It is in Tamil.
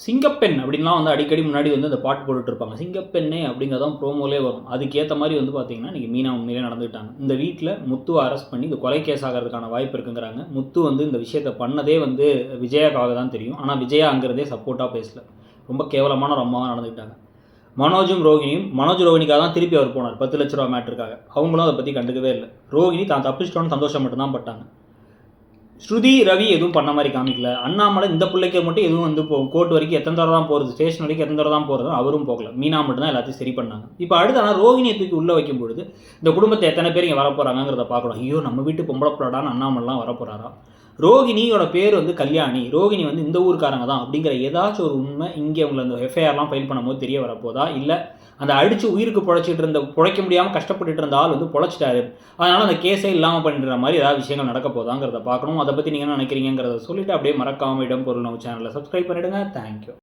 சிங்கப்பெண் அப்படின்லாம் வந்து அடிக்கடி முன்னாடி வந்து அந்த பாட்டு போட்டுட்ருப்பாங்க. சிங்கப்பெண்ணே அப்படிங்கிறதான் ப்ரோமோலே வரும். அதுக்கேற்ற மாதிரி வந்து பார்த்தீங்கன்னா, இன்றைக்கி மீனா உண்மையிலே நடந்துக்கிட்டாங்க. இந்த வீட்டில் முத்துவை அரெஸ்ட் பண்ணி இந்த கொலை கேஸ் ஆகிறதுக்கான வாய்ப்பு இருக்குங்கிறாங்க. முத்து வந்து இந்த விஷயத்தை பண்ணதே வந்து விஜயாக்காக தான் தெரியும். ஆனால் விஜயா அங்கிறதே சப்போர்ட்டாக பேசல. ரொம்ப கேவலமான ஒரு அம்மாவாக நடந்துக்கிட்டாங்க. மனோஜ் ரோகிணிக்காக தான் திருப்பி அவர் போனார் 10 லட்ச ரூபா மேட்ருக்காக. அவங்களும் அதை பற்றி கண்டுக்கவே இல்லை. ரோகிணி தான் தப்பிச்சிட்டோன்னு சந்தோஷம் மட்டும்தான் பட்டாங்க. ஸ்ருதி ரவி எதுவும் பண்ண மாதிரி காமிக்கல. அண்ணாமலை இந்த பிள்ளைக்கு மட்டும் எதுவும் வந்து கோர்ட் வரைக்கும் எத்தனை தடவை தான் போகிறது, ஸ்டேஷன் வரைக்கும் எத்தனை தடவை தான் போகிறது, அவரும் போகல. மீனா மட்டும் தான் எல்லாத்தையும் சரி பண்ணாங்க. இப்போ அடுத்த ஆனால் ரோகிணியை தூக்கி உள்ளே வைக்கும் பொழுது இந்த குடும்பத்தை எத்தனை பேர் இங்கே வரப்போகிறாங்கிறத பார்க்கணும். ஐயோ நம்ம வீட்டு பொம்பளை பிள்ளாடான்னு அண்ணாமலாம் வரப்போகிறாரா? ரோகிணியோட பேர் வந்து கல்யாணி, ரோகிணி வந்து இந்த ஊருக்காரங்க தான் அப்படிங்கிற ஏதாச்சும் ஒரு உண்மை இங்கே உங்களை அந்த எஃப்ஐஆர்லாம் ஃபைல் பண்ணும்போது தெரிய வரப்போதா? இல்லை அந்த அடித்து உயிருக்கு பிழைக்க முடியாமல் கஷ்டப்பட்டுட்டு இருந்த ஆள் வந்து பொழைச்சிட்டாரு, அதனால் அந்த கேஸே இல்லாமல் பண்ணிடுற மாதிரி ஏதாவது விஷயங்கள் நடக்க போதாங்கிறத பார்க்கணும். அதை பற்றி நீங்கள் என்ன நினைக்கிறீங்கிறத சொல்லிவிட்டு அப்படியே மறக்காமல் இடம் பொருள் நம்ம சேனலில் சப்ஸ்கிரைப் பண்ணிவிடுங்க. தேங்க்யூ.